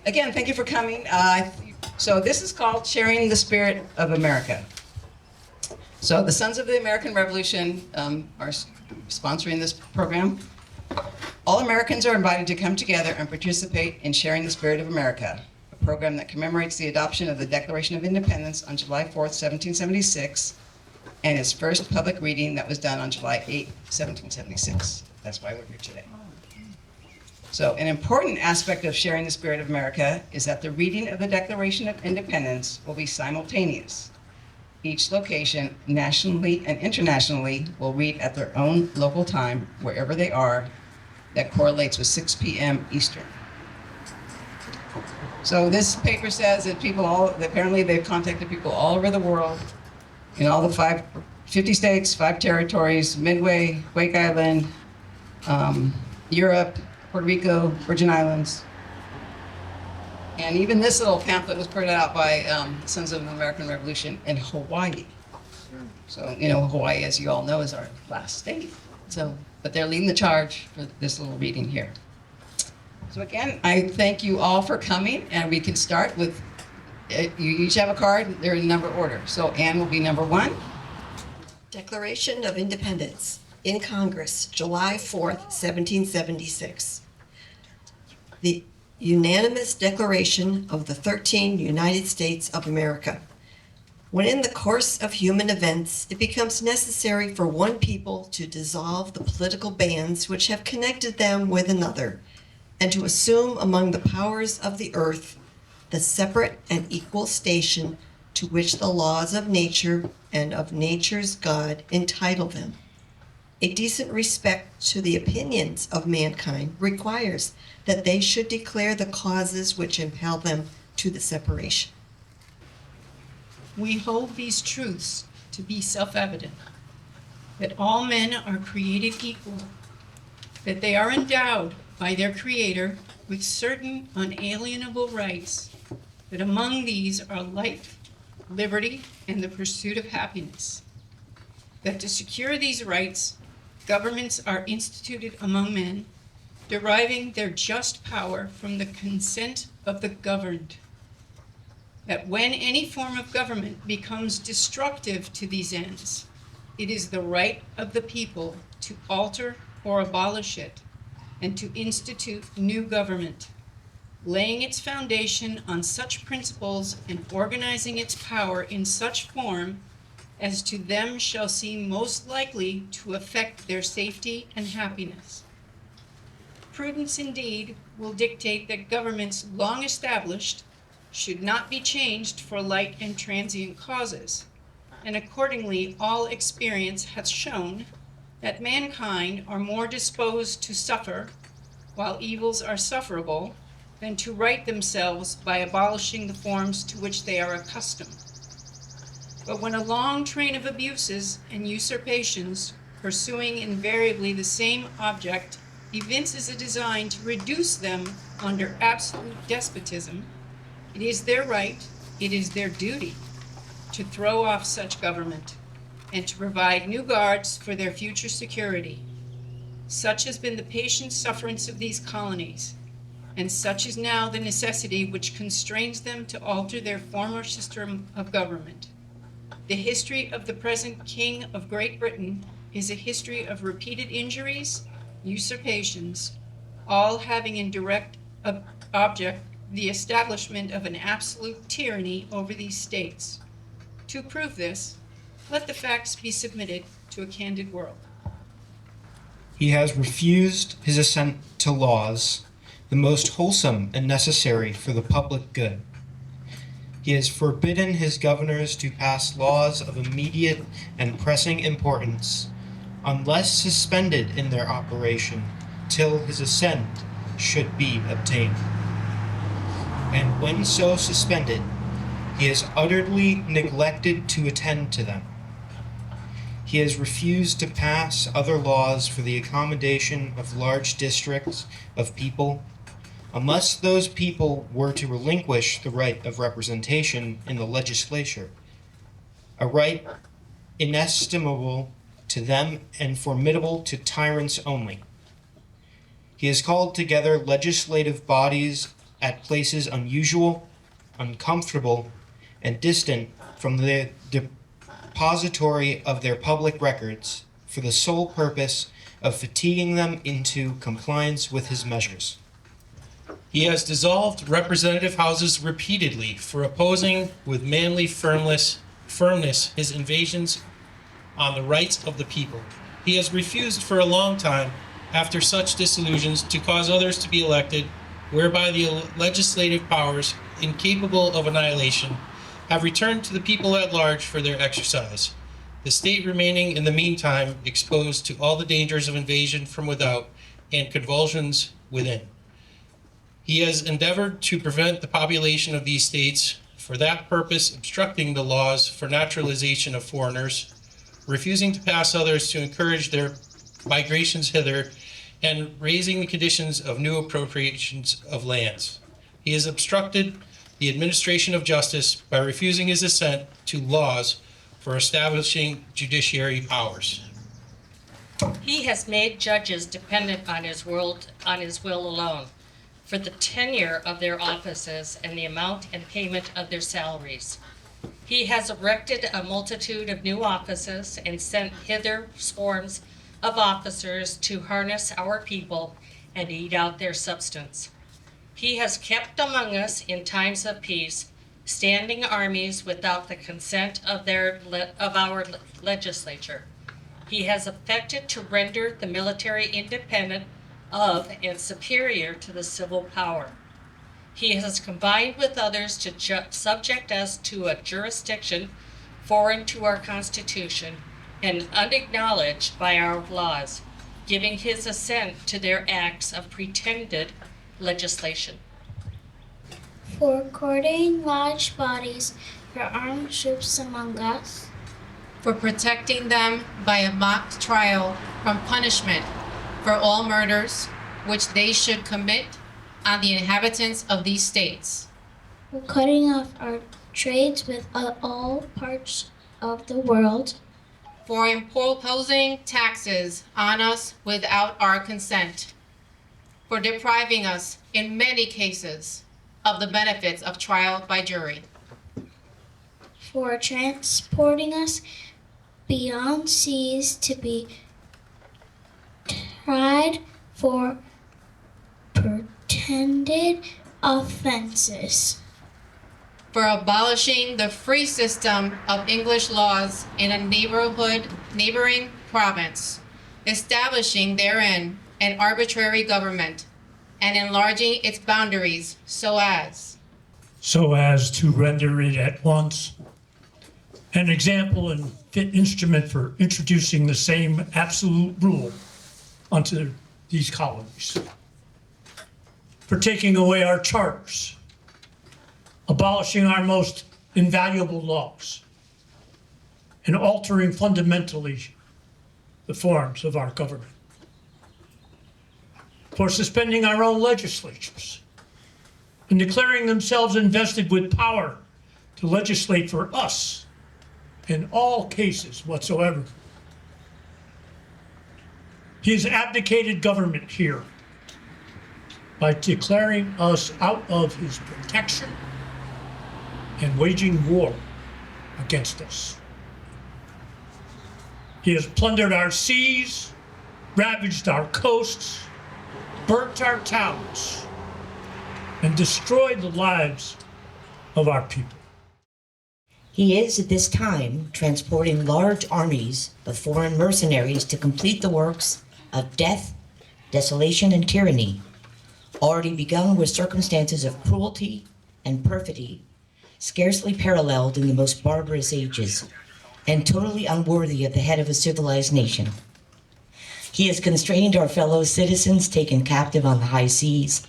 Again, thank you for coming. So this is called Sharing the Spirit of America. So the Sons of the American Revolution are sponsoring this program. All Americans are invited to come together and participate in Sharing the Spirit of America, a program that commemorates the adoption of the Declaration of Independence on July 4th, 1776, and its first public reading that was done on July 8th, 1776. That's why we're here today. So an important aspect of Sharing the Spirit of America is that the reading of the Declaration of Independence will be simultaneous. Each location, nationally and internationally, will read at their own local time, wherever they are, that correlates with 6 p.m. Eastern. So this paper says that apparently they've contacted people all over the world, in all the 50 states, 5 territories, Midway, Wake Island, Europe, Puerto Rico, Virgin Islands. And even this little pamphlet was put out by Sons of the American Revolution in Hawaii. So, Hawaii, as you all know, is our last state. But they're leading the charge for this little reading here. So again, I thank you all for coming, and we can start with, you each have a card, they're in number order. So Anne will be number 1. Declaration of Independence in Congress, July 4th, 1776. The unanimous declaration of the 13 United States of America. When in the course of human events, it becomes necessary for one people to dissolve the political bands which have connected them with another, and to assume among the powers of the earth the separate and equal station to which the laws of nature and of nature's God entitle them. A decent respect to the opinions of mankind requires that they should declare the causes which impel them to the separation. We hold these truths to be self-evident, that all men are created equal, that they are endowed by their Creator with certain unalienable rights, that among these are life, liberty, and the pursuit of happiness, that to secure these rights, governments are instituted among men, deriving their just power from the consent of the governed, that when any form of government becomes destructive to these ends, it is the right of the people to alter or abolish it and to institute new government, laying its foundation on such principles and organizing its power in such form as to them shall seem most likely to affect their safety and happiness. Prudence indeed will dictate that governments long established should not be changed for light and transient causes, and accordingly all experience hath shown that mankind are more disposed to suffer, while evils are sufferable, than to right themselves by abolishing the forms to which they are accustomed. But when a long train of abuses and usurpations, pursuing invariably the same object, evinces a design to reduce them under absolute despotism, it is their right, it is their duty, to throw off such government and to provide new guards for their future security. Such has been the patient sufferance of these colonies, and such is now the necessity which constrains them to alter their former system of government. The history of the present King of Great Britain is a history of repeated injuries, usurpations, all having in direct object the establishment of an absolute tyranny over these states. To prove this, let the facts be submitted to a candid world. He has refused his assent to laws, the most wholesome and necessary for the public good. He has forbidden his governors to pass laws of immediate and pressing importance, unless suspended in their operation, till his assent should be obtained. And when so suspended, he has utterly neglected to attend to them. He has refused to pass other laws for the accommodation of large districts of people, unless those people were to relinquish the right of representation in the legislature, a right inestimable to them and formidable to tyrants only. He has called together legislative bodies at places unusual, uncomfortable, and distant from the depository of their public records for the sole purpose of fatiguing them into compliance with his measures. He has dissolved representative houses repeatedly for opposing with manly firmness his invasions on the rights of the people. He has refused for a long time, after such disillusions, to cause others to be elected, whereby the legislative powers, incapable of annihilation, have returned to the people at large for their exercise, the state remaining in the meantime exposed to all the dangers of invasion from without and convulsions within. He has endeavored to prevent the population of these states, for that purpose obstructing the laws for naturalization of foreigners, refusing to pass others to encourage their migrations hither, and raising the conditions of new appropriations of lands. He has obstructed the administration of justice by refusing his assent to laws for establishing judiciary powers. He has made judges dependent on his will alone for the tenure of their offices and the amount and payment of their salaries. He has erected a multitude of new offices and sent hither swarms of officers to harness our people and eat out their substance. He has kept among us in times of peace standing armies without the consent of our legislature. He has affected to render the military independent of and superior to the civil power. He has combined with others to subject us to a jurisdiction foreign to our Constitution and unacknowledged by our laws, giving his assent to their acts of pretended legislation. For coordinating large bodies for armed troops among us, for protecting them by a mock trial from punishment for all murders which they should commit on the inhabitants of these states, for cutting off our trades with all parts of the world, for imposing taxes on us without our consent, for depriving us, in many cases, of the benefits of trial by jury, for transporting us beyond seas to be tried for pretended offenses, for abolishing the free system of English laws in a neighboring province, establishing therein an arbitrary government, and enlarging its boundaries so as to render it at once an example and fit instrument for introducing the same absolute rule unto these colonies, for taking away our charters, abolishing our most invaluable laws, and altering fundamentally the forms of our government, for suspending our own legislatures and declaring themselves invested with power to legislate for us in all cases whatsoever. He has abdicated government here by declaring us out of his protection and waging war against us. He has plundered our seas, ravaged our coasts, burnt our towns, and destroyed the lives of our people. He is at this time transporting large armies of foreign mercenaries to complete the works of death, desolation, and tyranny, already begun with circumstances of cruelty and perfidy scarcely paralleled in the most barbarous ages, and totally unworthy of the head of a civilized nation. He has constrained our fellow citizens taken captive on the high seas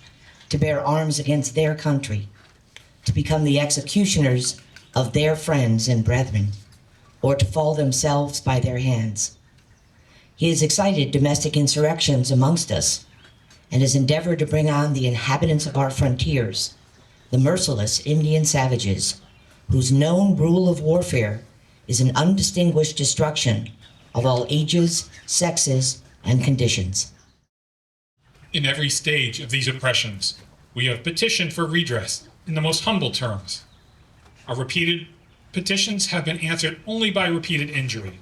to bear arms against their country, to become the executioners of their friends and brethren, or to fall themselves by their hands. He has excited domestic insurrections amongst us, and has endeavored to bring on the inhabitants of our frontiers, the merciless Indian savages, whose known rule of warfare is an undistinguished destruction of all ages, sexes, and conditions. In every stage of these oppressions, we have petitioned for redress in the most humble terms. Our repeated petitions have been answered only by repeated injury.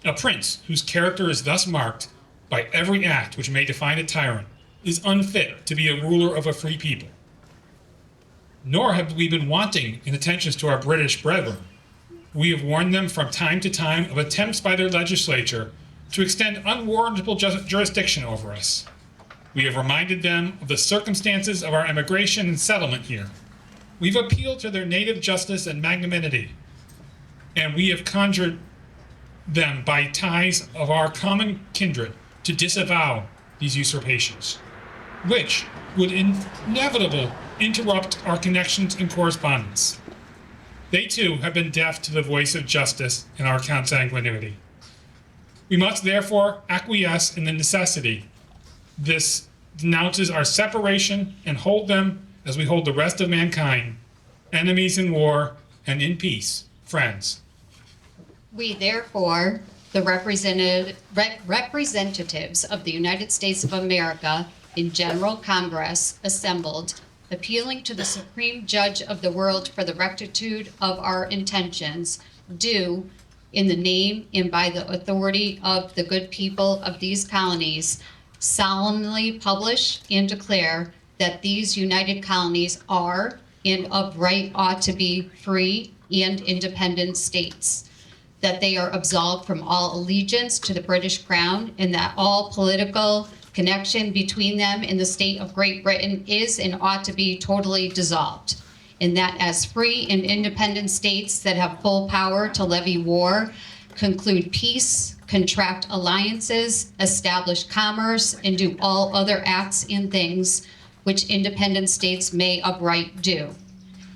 A prince whose character is thus marked by every act which may define a tyrant is unfit to be a ruler of a free people. Nor have we been wanting in attentions to our British brethren. We have warned them from time to time of attempts by their legislature to extend unwarrantable jurisdiction over us. We have reminded them of the circumstances of our emigration and settlement here. We've appealed to their native justice and magnanimity, and we have conjured them by ties of our common kindred to disavow these usurpations, which would inevitably interrupt our connections and correspondence. They too have been deaf to the voice of justice and our consanguinity. We must therefore acquiesce in the necessity. This denounces our separation and hold them as we hold the rest of mankind, enemies in war and in peace, friends. We therefore, the representatives of the United States of America in General Congress assembled, appealing to the Supreme Judge of the world for the rectitude of our intentions, do, in the name and by the authority of the good people of these colonies, solemnly publish and declare that these united colonies are and of right ought to be free and independent states, that they are absolved from all allegiance to the British Crown, and that all political connection between them and the state of Great Britain is and ought to be totally dissolved, and that as free and independent states that have full power to levy war, conclude peace, contract alliances, establish commerce, and do all other acts and things which independent states may of right do.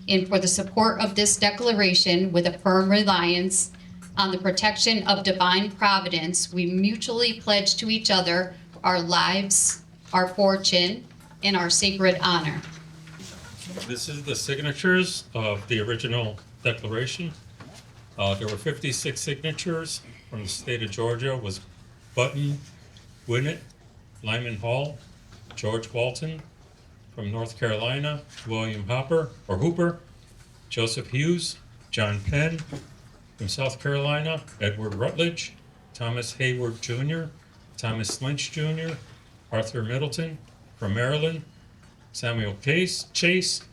And for the support of this declaration, with a firm reliance on the protection of divine providence, we mutually pledge to each other our lives, our fortune, and our sacred honor. This is the signatures of the original declaration. There were 56 signatures from the state of Georgia. Was Button, Gwinnett, Lyman Hall, George Walton. From North Carolina, William Hooper, Joseph Hughes, John Penn. From South Carolina, Edward Rutledge, Thomas Hayward Jr., Thomas Lynch Jr., Arthur Middleton. From Maryland, Samuel Chase,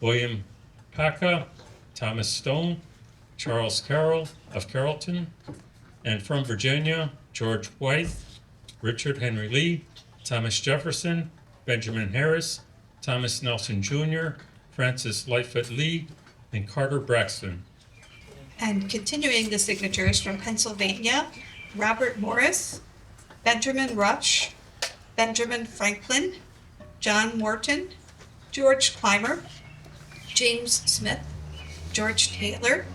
William Paca, Thomas Stone, Charles Carroll of Carrollton. And from Virginia, George Wythe, Richard Henry Lee, Thomas Jefferson, Benjamin Harris, Thomas Nelson Jr., Francis Lightfoot Lee, and Carter Braxton. And continuing the signatures from Pennsylvania, Robert Morris, Benjamin Rush, Benjamin Franklin, John Morton, George Clymer, James Smith, George Taylor,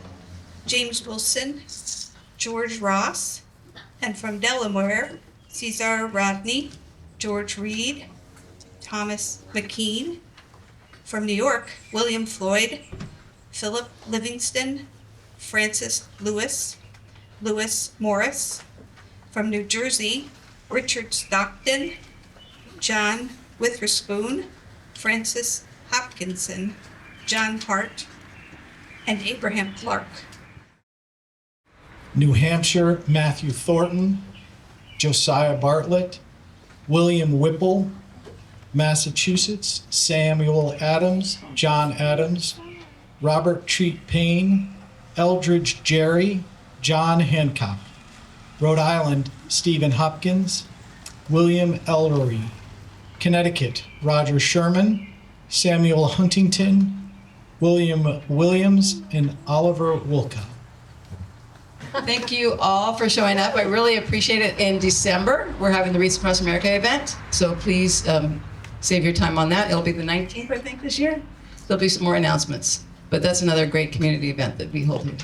James Wilson, George Ross, and from Delaware, Cesar Rodney, George Reed, Thomas McKean. From New York, William Floyd, Philip Livingston, Francis Lewis, Lewis Morris. From New Jersey, Richard Stockton, John Witherspoon, Francis Hopkinson, John Hart, and Abraham Clark. New Hampshire, Matthew Thornton, Josiah Bartlett, William Whipple. Massachusetts, Samuel Adams, John Adams, Robert Treat Payne, Eldridge Jerry, John Hancock. Rhode Island, Stephen Hopkins, William Ellery. Connecticut, Roger Sherman, Samuel Huntington, William Williams, and Oliver Wolcott. Thank you all for showing up. I really appreciate it. In December, we're having the Wreaths Across America event, so please save your time on that. It'll be the 19th, I think, this year. There'll be some more announcements, but that's another great community event that we hold here.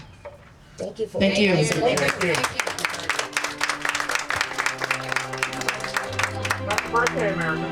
Thank you for Thank you. Happy birthday, America.